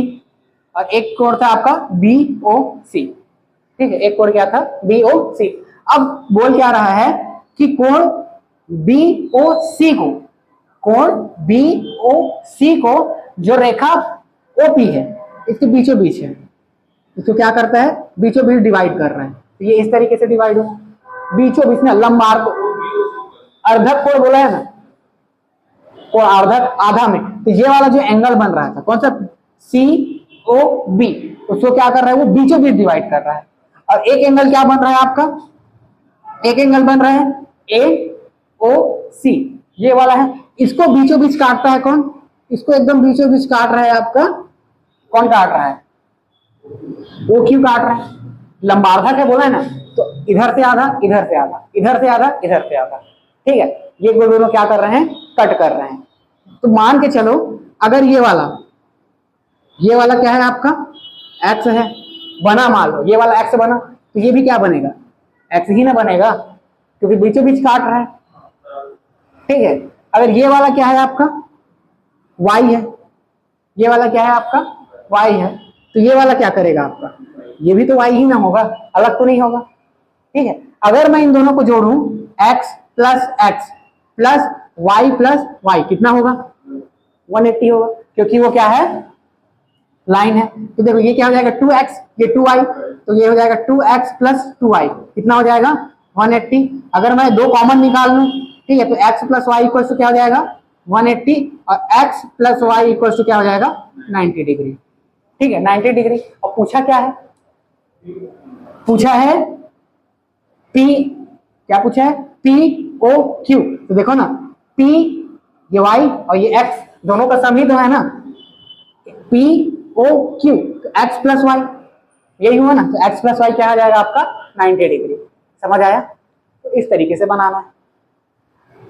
और एक कोण था आपका बी ओ सी, ठीक है, एक कोण क्या था बी ओ सी। अब बोल क्या रहा है कि कोण बी ओ सी को, कोण बी ओ सी को जो रेखा ओपी है इसके बीचों बीच है, इसको क्या करता है बीचों बीच डिवाइड कर रहा है, तो ये इस तरीके से डिवाइड होगा बीचों बीच में, लंब अर्धक कोण बोला है ना, कोण अर्धक आधा में, तो ये वाला जो एंगल बन रहा था कौन सा सी ओ बी, उसको क्या कर रहा है वो बीचों बीच डिवाइड कर रहा है। और एक एंगल क्या बन रहा है आपका, एक एंगल बन रहा है ए ओ सी, ये वाला है, इसको बीचों बीच काटता है कौन, इसको एकदम बीचों बीच काट रहा है आपका, कौन काट रहा है वो क्यों काट रहा है, लंबार्धक है बोला है ना, तो इधर से आधा इधर से आधा इधर से आधा इधर से आधा, ठीक है, ये दोनों क्या कर रहे हैं कट कर रहे हैं। तो मान के चलो अगर ये वाला क्या है आपका x है, बना मान लो ये वाला x बना, तो ये भी क्या बनेगा x ही ना बनेगा, क्योंकि बीचों बीच काट रहा है। ठीक है, अगर ये वाला क्या है आपका y है, ये वाला क्या है आपका y है, तो ये वाला क्या करेगा आपका, ये भी तो y ही ना होगा, अलग तो नहीं होगा। ठीक है, अगर मैं इन दोनों को जोड़ूं x plus y plus y कितना होगा 180 होगा, क्योंकि वो क्या है लाइन है। तो देखो ये क्या हो जाएगा 2x, ये 2y, तो ये हो जाएगा 2x प्लस 2y कितना हो जाएगा 180। अगर मैं दो कॉमन निकाल लूं, ठीक है, तो x plus y equal to क्या हो जाएगा 180 और x plus y equal to क्या हो जाएगा 90 डिग्री। ठीक है, 90 डिग्री। और पूछा क्या है, पूछा है P, क्या पूछा है P O Q, तो देखो ना P ये y और ये x दोनों का सम ही तो है ना, P O Q तो x प्लस वाई यही हुआ ना, तो x प्लस वाई क्या आ जाएगा आपका 90 डिग्री। समझ आया। तो इस तरीके से बनाना है,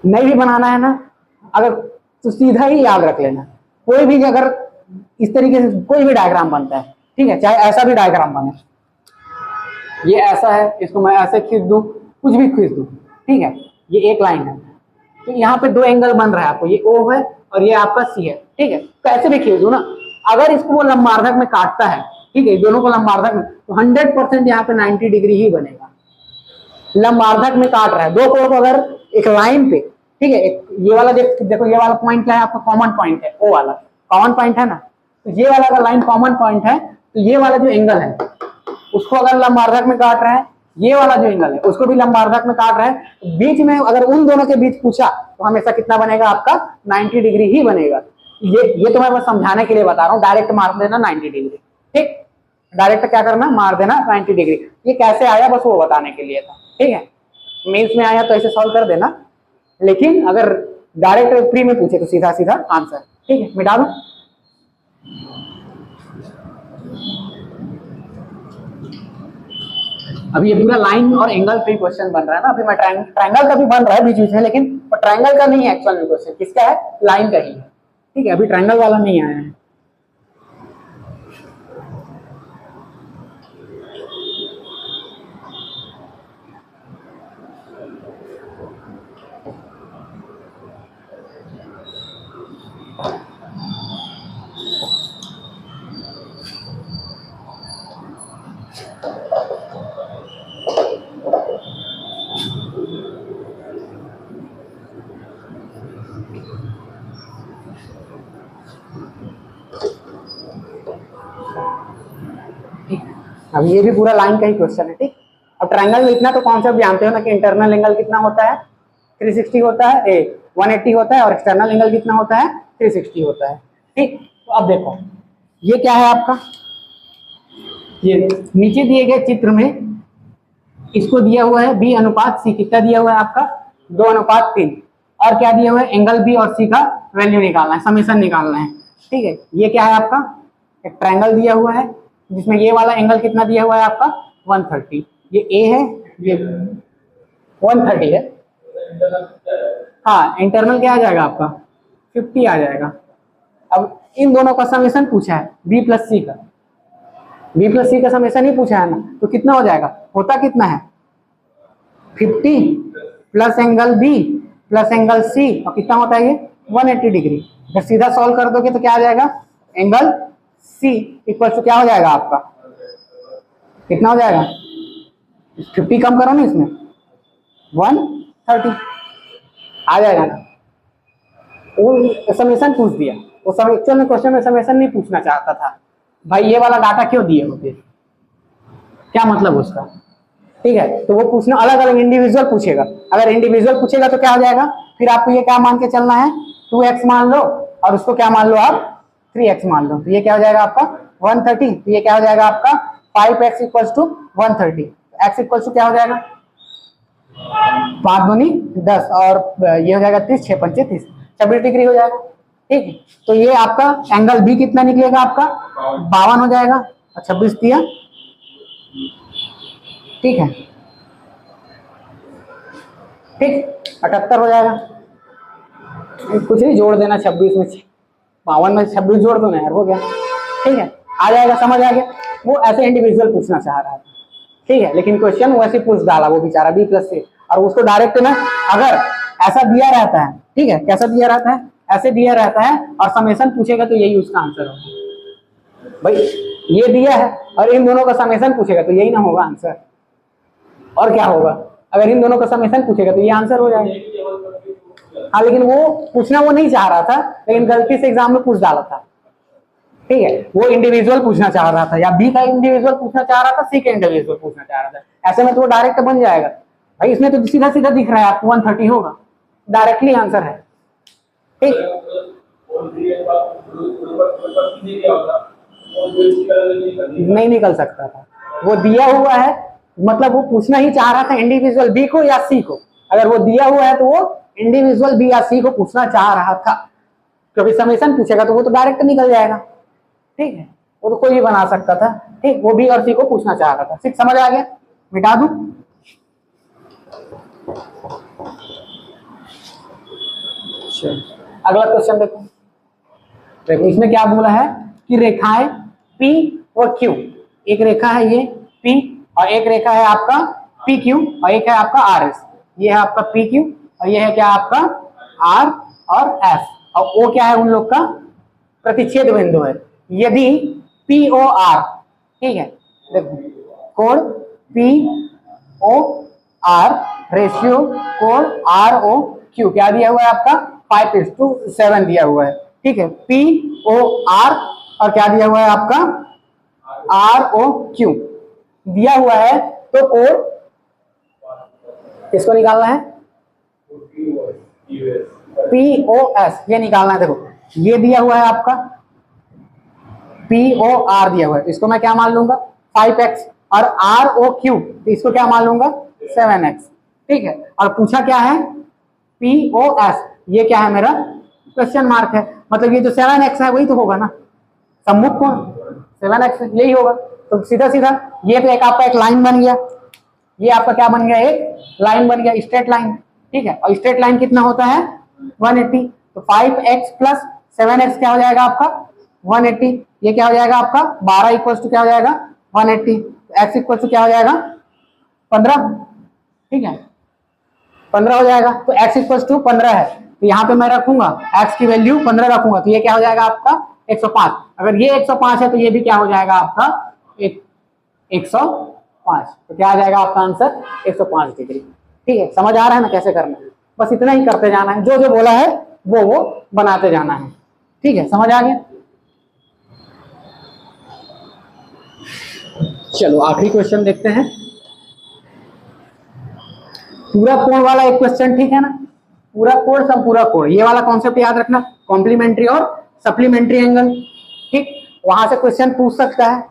नहीं भी बनाना है ना अगर तो सीधा ही याद रख लेना, कोई भी अगर इस तरीके से कोई भी डायग्राम बनता है, ठीक है, चाहे ऐसा भी डायग्राम बने, ये ऐसा है इसको मैं ऐसे खींच दूं कुछ भी खींच दो, ठीक है, ये एक लाइन है, तो यहाँ पे दो एंगल बन रहा है आपको, ये ओ है और ये आपका सी है, ठीक है, तो ऐसे भी खींच दो ना। अगर इसको वो लंबार्धक में काटता है, ठीक है, दोनों को लंबार्धक में, तो 100% यहाँ पे 90 डिग्री ही बनेगा। लंबार्धक में काट रहा है दो कोण को, अगर एक लाइन पे, ठीक है, ये वाला देखो ये वाला पॉइंट क्या है आपका, कॉमन पॉइंट है, ओ वाला कॉमन पॉइंट है ना, तो ये वाला अगर लाइन कॉमन पॉइंट है, तो ये वाला जो एंगल है उसको अगर लंबार्धक में काट रहा है, ये वाला जो एंगल है उसको भी लंबार्धक में काट रहा है, तो बीच में अगर उन दोनों के बीच पूछा तो हमेशा कितना बनेगा आपका, 90 डिग्री ही बनेगा। ये तो मैं बस समझाने के लिए बता रहा हूँ, डायरेक्ट मार देना 90 डिग्री, ठीक, डायरेक्ट क्या करना, मार देना 90 डिग्री। ये कैसे आया बस वो बताने के लिए था, ठीक है, मेंस में आया तो ऐसे सॉल्व कर देना, लेकिन अगर डायरेक्ट प्री में पूछे तो सीधा सीधा आंसर, ठीक है, मिटा दूं। अभी ये पूरा लाइन और एंगल फ्री क्वेश्चन बन रहा है ना, अभी मैं ट्रायंगल का भी बन रहा है बीच बीच में, लेकिन ट्रायंगल का नहीं है एक्चुअल में क्वेश्चन, किसका है, लाइन का ही है, ठीक है, अभी ट्रायंगल वाला नहीं आया है। अब ये भी पूरा लाइन का ही क्वेश्चन है, ठीक। अब ट्रायंगल में इतना तो कॉन्सेप्ट जानते हो ना कि इंटरनल एंगल कितना होता है, 360 होता है, 180 होता है, और एक्सटर्नल एंगल कितना होता है, 360 होता है, ठीक। तो अब देखो ये क्या है आपका, ये नीचे दिए गए चित्र में इसको दिया हुआ है b अनुपात c, कितना दिया हुआ है आपका, 2:3, और क्या दिया हुआ है, एंगल b और c का वैल्यू निकालना है, समेशन निकालना है, ठीक है। ये क्या है आपका, एक ट्रायंगल दिया हुआ है जिसमें ये वाला एंगल कितना दिया हुआ है आपका, 130, ये a है, ये 130 है, हाँ, इंटरनल क्या आ जाएगा आपका, 50 आ जाएगा। अब इन दोनों का समेशन पूछा है b प्लस सी का, b प्लस सी का समेशन ही पूछा है ना, तो कितना हो जाएगा, होता कितना है, 50 plus angle b plus angle c, और कितना होता है ये, 180 डिग्री। अगर सीधा सॉल्व कर दोगे तो क्या आ जाएगा, एंगल c इक्वल टू क्या हो जाएगा आपका, कितना हो जाएगा, 50 कम करो ना इसमें, 130 आ जाएगा ना। वो समेशन पूछ दिया, वो सब एक्चुअल में क्वेश्चन में समेशन नहीं पूछना चाहता था भाई, ये वाला डाटा क्यों दिए होते, क्या मतलब उसका, ठीक है, तो वो पूछना अलग अलग इंडिविजुअल पूछेगा, अगर इंडिविजुअल पूछेगा तो क्या हो जाएगा, फिर आपको ये क्या मान के चलना है, 2x मान लो और उसको क्या मान लो आप, 3x मान लो, तो ये क्या हो जाएगा आपका 130, तो ये क्या हो जाएगा आपका 5x equals to 130, x equals to क्या हो जाएगा 5 दूनी 10 और ये हो जाएगा 30, 6 पंचे 30, 26 डिग्री हो जाएगा, ठीक है। तो ये आपका एंगल बी कितना निकलेगा आपका 52 हो जाएगा, और 26 दिया, ठीक है, ठीक 78 हो जाएगा, कुछ नहीं जोड़ देना 26 में 52 में 26 जोड़ दो ना यार, हो गया, ठीक है, आ जाएगा, समझ आ गया। वो ऐसे इंडिविजुअल पूछना चाह रहा था, ठीक है, लेकिन क्वेश्चन वैसे पूछ डाला वो बेचारा b प्लस से, और उसको डायरेक्ट ना अगर ऐसा दिया रहता है, ठीक है, कैसा दिया रहता है, ऐसे दिया रहता है और समेशन पूछेगा तो यही उसका आंसर होगा, भाई ये दिया है और इन दोनों का समेशन पूछेगा तो यही ना होगा आंसर, और क्या होगा, अगर इन दोनों का समेशन पूछेगा तो ये आंसर हो जाएगा। हाँ, लेकिन वो पूछना वो नहीं चाह रहा था, लेकिन गलती से एग्जाम में पूछ डाला था, ठीक है, वो इंडिविजुअल पूछना चाह रहा था, या बी का इंडिविजुअल पूछना चाह रहा था, सी का इंडिविजुअल पूछना चाह रहा था, ऐसे में तो वो डायरेक्ट बन जाएगा भाई, इसमें तो सीधा सीधा दिख रहा है आपको 130 होगा, डायरेक्टली आंसर है, ठीक। नहीं निकल सकता था, वो दिया हुआ है, मतलब वो पूछना ही चाह रहा था इंडिविजुअल बी को या सी को, अगर वो दिया हुआ है तो वो इंडिविजुअल बी या सी को पूछना चाह रहा था, क्योंकि समेशन पूछेगा तो वो तो डायरेक्ट निकल जाएगा, ठीक है, वो तो कोई भी बना सकता था, ठीक, वो बी और सी को पूछना चाह रहा था, ठीक, समझ आ गया, मिटा दूं। अगला क्वेश्चन देखो, देखो इसमें क्या बोला है कि रेखाएं P और Q, एक रेखा है ये P और एक रेखा है आपका पी क्यू और एक है आपका आर एस। ये है आपका पी क्यू और ये है क्या आपका आर और एस, और ओ क्या है उन लोग का प्रतिच्छेद बिंदु है। यदि पी ओ आर, ठीक है, देखो कोण पी ओ आर रेशियो कोण आर ओ क्यू क्या दिया हुआ है आपका 5:7 दिया हुआ है, ठीक है। पी ओ आर और क्या दिया हुआ है आपका आर ओ क्यू दिया हुआ है, तो कोण किसको निकालना है पी ओ एस, ये निकालना है। देखो ये दिया हुआ है आपका पी ओ आर दिया हुआ है, इसको मैं क्या मान लूंगा 5x, और आर ओ क्यू इसको क्या मान लूंगा 7x, ठीक है। और पूछा क्या है पी ओ एस, ये क्या है मेरा क्वेश्चन मार्क है, मतलब ये जो 7x है वही तो होगा ना, सम्मुख कोण 7x यही होगा। तो सीधा सीधा ये तो एक आपका एक लाइन बन गया, ये आपका क्या बन गया एक लाइन बन गया, स्ट्रेट लाइन, ठीक है। और स्ट्रेट लाइन कितना होता है 180, तो 5x प्लस 7x क्या हो जाएगा आपका 180, ये क्या हो जाएगा आपका 12 इक्वल टू क्या हो जाएगा 180, x इक्वल टू क्या हो जाएगा 15, ठीक है 15 हो जाएगा। तो x इक्वल टू 15 है, तो यहाँ पे मैं रखूंगा x की वैल्यू 15 रखूंगा, तो ये क्या हो जाएगा आपका 105। अगर ये 105 है तो ये भी क्या हो जाएगा आपका 105, तो क्या आ जाएगा आपका आंसर 105 डिग्री, ठीक है। समझ आ रहा है ना कैसे करना है, बस इतना ही करते जाना है, जो जो बोला है वो बनाते जाना है, ठीक है। समझ आ गया। चलो आखिरी क्वेश्चन देखते हैं, पूरा कोण वाला एक क्वेश्चन, ठीक है ना, पूरा कोण सब पूरा कोण, ये वाला कॉन्सेप्ट याद रखना, कॉम्प्लीमेंट्री और सप्लीमेंट्री एंगल, ठीक, वहां से क्वेश्चन पूछ सकता है,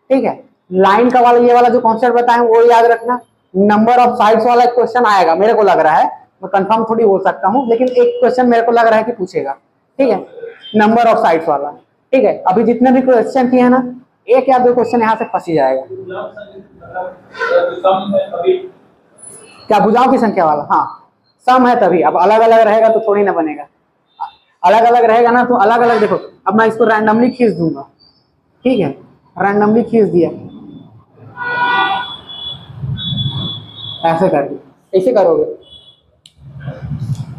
ठीक है। लाइन का वाला ये वाला जो कॉन्सेप्ट बताएं वो याद रखना, नंबर ऑफ साइड्स वाला एक क्वेश्चन आएगा मेरे को लग रहा है, मैं कंफर्म थोड़ी बोल सकता हूं, लेकिन एक क्वेश्चन मेरे को लग रहा है कि पूछेगा, ठीक है, नंबर ऑफ साइड्स वाला, ठीक है। अभी जितने भी क्वेश्चन किए ना, एक या दो क्वेश्चन यहाँ से फंस ही जाएगा। क्या भुजाओं की संख्या वाला, हाँ सम है तभी, अब अलग अलग रहेगा तो थोड़ी ना बनेगा, अलग अलग रहेगा ना तो अलग अलग। देखो अब मैं इसको रैंडमली खींच दूंगा, ठीक है, रैंडमली खींच दिया, ऐसे करके, ऐसे करोगे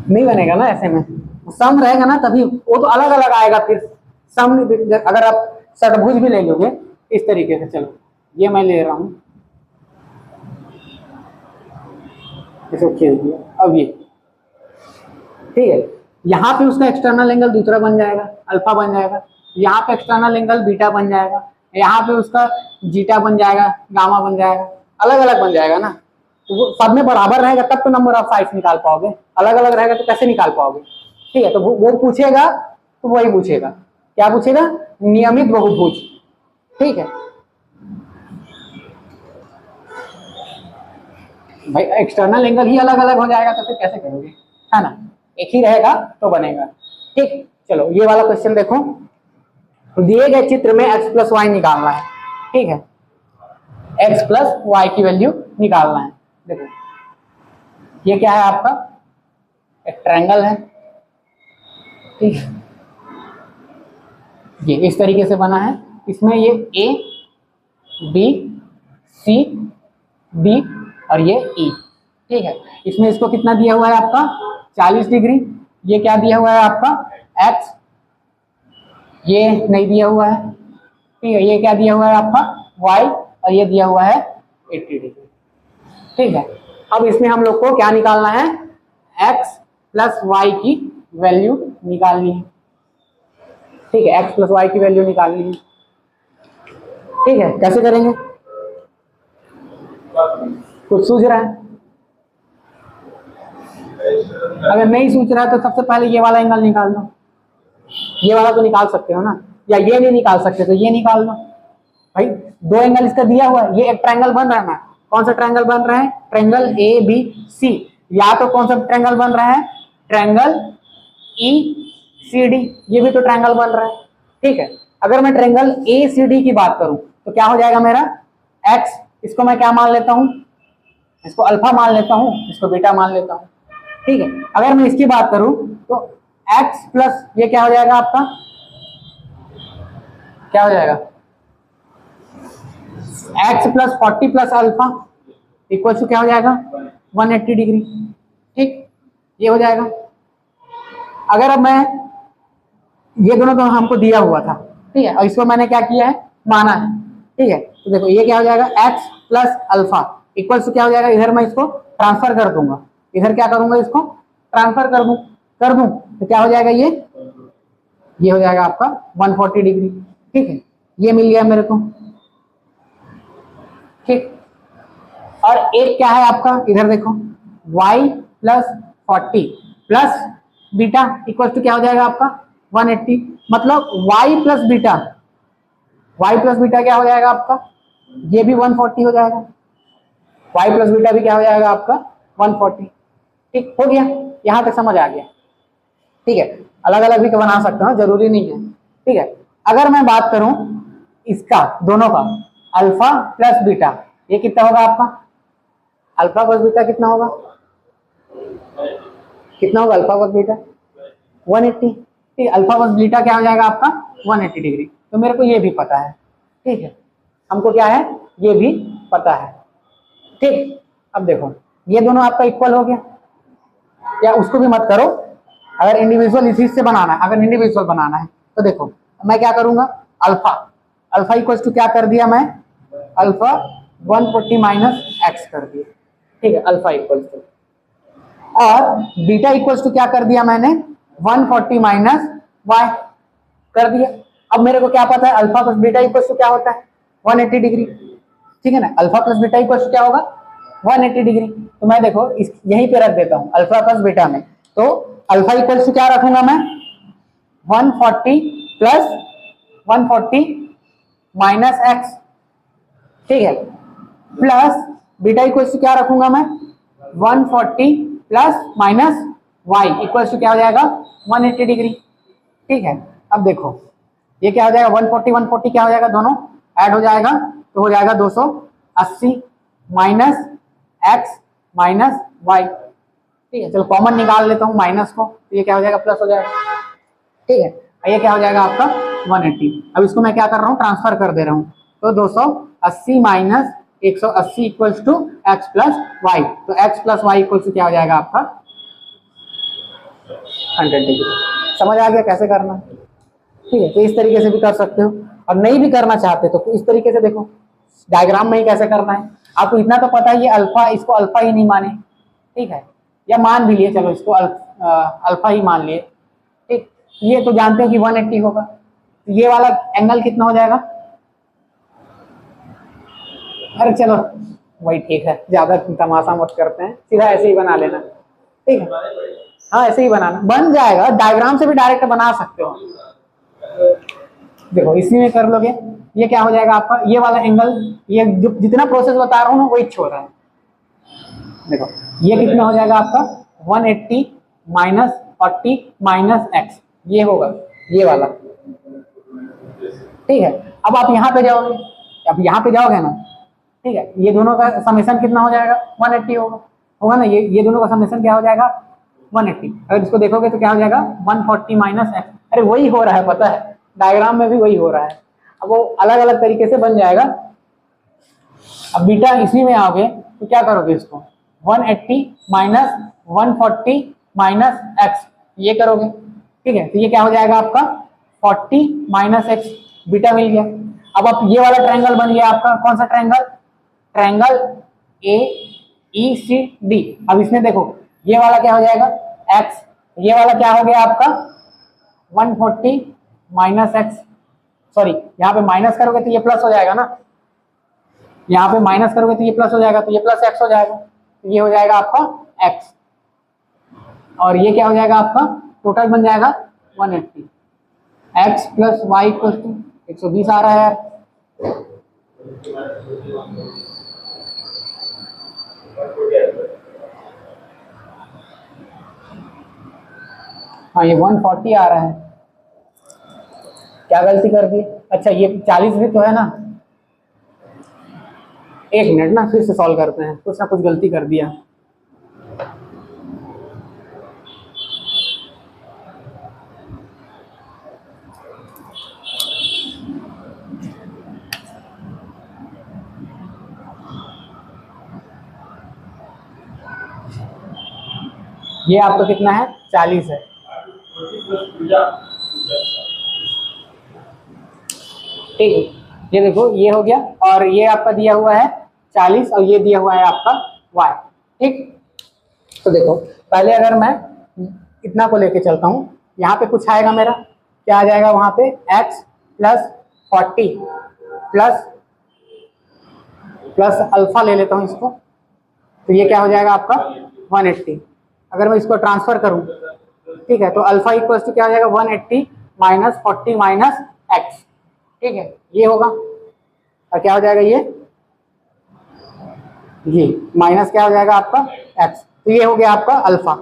नहीं बनेगा ना, ऐसे में सम रहेगा ना तभी, वो तो अलग अलग आएगा फिर सम। अगर आप षटभुज भी ले लोगे इस तरीके से, चलो ये मैं ले रहा हूं, इसको खींच दिया, अब ये ठीक है, यहाँ पे उसका एक्सटर्नल एंगल दूसरा बन जाएगा, अल्फा बन जाएगा, यहाँ पे एक्सटर्नल एंगल बीटा बन जाएगा, यहाँ पे उसका जीटा बन जाएगा, गामा बन जाएगा, अलग अलग बन जाएगा ना। तो वो सब में बराबर रहेगा तब तो नंबर ऑफ साइड्स निकाल पाओगे, अलग अलग रहेगा तो कैसे निकाल पाओगे, ठीक है। तो वो पूछेगा तो वही पूछेगा, क्या पूछेगा नियमित बहुभुज, ठीक है भाई, एक्सटर्नल एंगल ही अलग अलग हो जाएगा तो फिर कैसे करोगे, है ना, एक ही रहेगा तो बनेगा, ठीक। चलो ये वाला क्वेश्चन देखो, दिए गए चित्र में x प्लस वाई निकालना है, ठीक है, x प्लस वाई की वैल्यू निकालना है। देखो ये क्या है आपका एक ट्रायंगल है, ठीक है, ये इस तरीके से बना है, इसमें ये a b c d और ये e, ठीक है। इसमें इसको कितना दिया हुआ है आपका 40 डिग्री, ये क्या दिया हुआ है आपका x, ये नहीं दिया हुआ है, ठीक है, ये क्या दिया हुआ है आपका y और ये दिया हुआ है 80 डिग्री, ठीक है। अब इसमें हम लोग को क्या निकालना है x प्लस वाई की वैल्यू निकालनी है, ठीक है, x प्लस वाई की वैल्यू निकालनी है, ठीक है। कैसे करेंगे, कुछ सूझ रहा है, अगर नहीं सूझ रहा है तो सबसे पहले ये वाला एंगल निकाल लो, ये वाला तो निकाल सकते हो ना, या ये नहीं निकाल सकते तो ये निकाल लो भाई, दो एंगल इसका दिया हुआ है, ये एक ट्रायंगल बन रहा है ना, कौन सा ट्रायंगल बन रहा है ट्रायंगल ए बी सी, या तो कौन सा ट्रायंगल बन रहा है ट्रायंगल ई सी डी, ये भी तो ट्रायंगल बन रहा है, ठीक है। अगर मैं ट्रायंगल ए सी डी की बात करूं तो क्या हो जाएगा मेरा x, इसको मैं क्या मान लेता हूं, इसको अल्फा मान लेता हूं, इसको बीटा मान लेता हूं, ठीक है। अगर मैं इसकी बात करूं तो x प्लस ये क्या हो जाएगा आपका, क्या हो जाएगा x plus 40 plus alpha, equal to क्या हो जाएगा 180 डिग्री। ठीक, ये हो जाएगा। अगर अब मैं ये दोनों तो हमको दिया हुआ था, ठीक है, और इसको मैंने क्या किया है, माना है। ठीक है, तो देखो ये क्या हो जाएगा x plus alpha equal to क्या हो जाएगा, इधर मैं इसको ट्रांसफर कर दूंगा, इधर क्या करूंगा, इसको ट्रांसफर कर दूं तो क्या हो जाएगा, ये हो जाएगा आपका 140 डिग्री। ठीक है, ये मिल गया मेरे को। ठीक, और एक क्या है आपका, इधर देखो y plus 40 plus beta equal to क्या हो जाएगा आपका 180, मतलब y प्लस बीटा क्या हो जाएगा आपका, ये भी 140 हो जाएगा, y प्लस बीटा भी क्या हो जाएगा आपका 140। ठीक, हो गया, यहां तक समझ आ गया। ठीक है, अलग अलग भी बना सकते हो, जरूरी नहीं है। ठीक है, अगर मैं बात करूं इसका दोनों का अल्फा प्लस बीटा, ये कितना होगा आपका, अल्फा प्लस बीटा कितना होगा, अल्फा प्लस बीटा 180। ठीक, अल्फा प्लस बीटा क्या हो जाएगा आपका 180 डिग्री। तो मेरे को ये भी पता है। ठीक है, हमको क्या है, ये भी पता है। ठीक, अब देखो ये दोनों आपका इक्वल हो गया, या उसको भी मत करो, अगर इंडिविजुअल इसी से बनाना है, अगर इंडिविजुअल बनाना है तो देखो मैं क्या करूंगा, अल्फा इक्वल टू क्या कर दिया मैं, अल्फा 140 माइनस एक्स कर दिया। ठीक है, अल्फा इक्वल टू, और बीटा इक्वल टू क्या कर दिया मैंने 140 माइनस वाई कर दिया। अब मेरे को क्या पता है, alpha plus beta equal to क्या होता है 180 डिग्री। ठीक है ना, alpha plus beta equal to क्या होगा 180 डिग्री। तो मैं देखो इस यहीं पे रख देता हूं अल्फा प्लस बीटा में, तो अल्फा इक्वल टू क्या रखूंगा मैं 140 प्लस 140 माइनस एक्स। ठीक है, प्लस बीटा इक्वल टू क्या रखूंगा मैं 140 plus minus y equal to क्या हो जाएगा 180 डिग्री। ठीक है, अब देखो ये क्या हो जाएगा 140 140 क्या हो जाएगा, दोनों ऐड हो जाएगा तो हो जाएगा 280 माइनस एक्स माइनस वाई। ठीक है, चलो कॉमन निकाल लेता हूँ माइनस को, तो ये क्या हो जाएगा प्लस हो जाएगा। ठीक है, ये क्या हो जाएगा आपका 180। अब इसको मैं क्या कर रहा हूँ, ट्रांसफर कर दे रहा हूँ, तो 280 minus 180 equals to x plus y, तो x plus y equals to क्या हो जाएगा आपका 100 डिग्री। समझ आ गया कैसे करना। ठीक है, तो इस तरीके से भी कर सकते हो, और नहीं भी करना चाहते तो इस तरीके से देखो डायग्राम में ही कैसे करना है। आपको इतना तो पता है ये अल्फा, इसको अल्फा ही नहीं माने, ठीक है, या मान भी लिए, चलो इसको अल्फा ही मान लिए। ठीक, ये तो जानते हो कि 180 होगा, तो ये वाला एंगल कितना हो जाएगा, अरे चलो वही ठीक है, ज्यादा तमाशा मत करते हैं, सीधा ऐसे ही बना लेना। ठीक है, हाँ ऐसे ही बनाना, बन जाएगा, डायग्राम से भी डायरेक्ट बना सकते हो। देखो इसी में कर लोगे, ये क्या हो जाएगा आपका, ये वाला एंगल, ये जो जितना प्रोसेस बता रहा हूँ ना वही छोड़ रहा है। देखो ये कितना हो जाएगा आपका 180 माइनस 40 माइनस एक्स, ये होगा ये वाला। ठीक है, अब आप यहाँ पे जाओगे, अब यहाँ पे जाओगे ना, ठीक है, ये दोनों का समेशन कितना हो जाएगा 180 होगा ना, ये दोनों का समेशन क्या हो जाएगा 180। अगर इसको देखोगे तो क्या हो जाएगा 140 माइनस एक्स, अरे वही हो रहा है, पता है डायग्राम में भी वही हो रहा है, अब वो अलग अलग तरीके से बन जाएगा। अब बीटा इसी में आओगे तो क्या करोगे, इसको 180 माइनस 140 माइनस एक्स ये करोगे। ठीक है, तो ये क्या हो जाएगा आपका 40 माइनस एक्स, बीटा मिल गया। अब आप ये वाला ट्रायंगल बन गया आपका, कौन सा ट्रायंगल, ट्रायंगल AECD। अब इसमें देखो ये वाला क्या हो जाएगा x, ये वाला क्या हो गया आपका 140 माइनस एक्स, सॉरी यहाँ पे माइनस करोगे तो ये प्लस हो जाएगा ना, यहाँ पे माइनस करोगे तो ये प्लस हो जाएगा, तो ये प्लस एक्स हो जाएगा, तो ये हो जाएगा आपका x, और ये क्या हो जाएगा आपका टोटल बन जाएगा 180, x plus y equal to 120 आ रहा है यार। हाँ ये 140 आ रहा है, क्या गलती कर दी, अच्छा ये 40 भी तो है ना, एक मिनट ना फिर से सॉल्व करते हैं, कुछ ना कुछ गलती कर दिया। ये आपका कितना है 40 है। ठीक है, ये देखो ये हो गया, और ये आपका दिया हुआ है 40 और ये दिया हुआ है आपका y। ठीक, तो देखो पहले अगर मैं इतना को लेके चलता हूँ, यहाँ पे कुछ आएगा मेरा, क्या आ जाएगा वहां पे x प्लस 40 प्लस अल्फा ले लेता हूँ इसको, तो ये क्या हो जाएगा आपका 180। अगर मैं इसको ट्रांसफर करूँ, ठीक है, तो अल्फा इक्वल्स टू क्या हो जाएगा 180 माइनस 40 माइनस एक्स। ठीक है, ये होगा, और क्या हो जाएगा ये माइनस क्या हो जाएगा आपका एक्स। तो ये हो गया आपका अल्फा।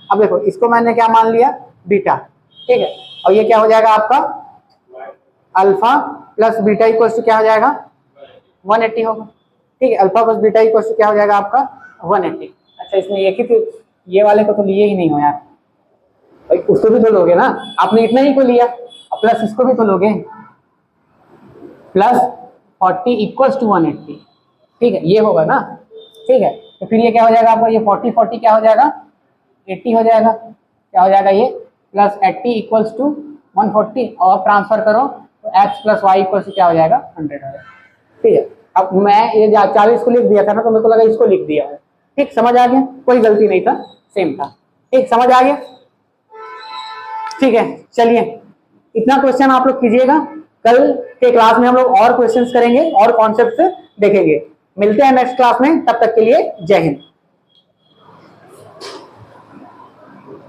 अब देखो इसको मैंने क्या मान लिया बीटा। ठीक है, और ये क्या हो जाएगा आपका alpha plus beta equals to क्या हो जाएगा 180 होगा। ठीक है, alpha plus beta equals to क्या हो जाएगा आपका 180। अच्छा, इसमें एक ही तो ये वाले को तो लिए ही नहीं हो यार भाई, उसको भी तो लोगे ना, आपने इतना ही को लिया, और प्लस इसको भी तो लोगे, प्लस 40 इक्वल्स टू 180। ठीक है, ये होगा ना। ठीक है, तो फिर ये क्या हो जाएगा आपका, ये 40 क्या हो जाएगा 80 हो जाएगा, क्या हो जाएगा ये प्लस 80 इक्वल्स टू 140, और ट्रांसफर करो तो x plus y equals to क्या हो जाएगा 100 हो जाएगा। ठीक है, अब मैं ये 40 को लिख दिया था ना, तो मेरे को लगा इसको लिख दिया है। ठीक, समझ आ गया, कोई गलती नहीं था, सेम था। ठीक, समझ आ गया। ठीक है, चलिए इतना क्वेश्चन आप लोग कीजिएगा, कल के क्लास में हम लोग और क्वेश्चंस करेंगे और कॉन्सेप्ट्स देखेंगे। मिलते हैं नेक्स्ट क्लास में, तब तक के लिए जय हिंद।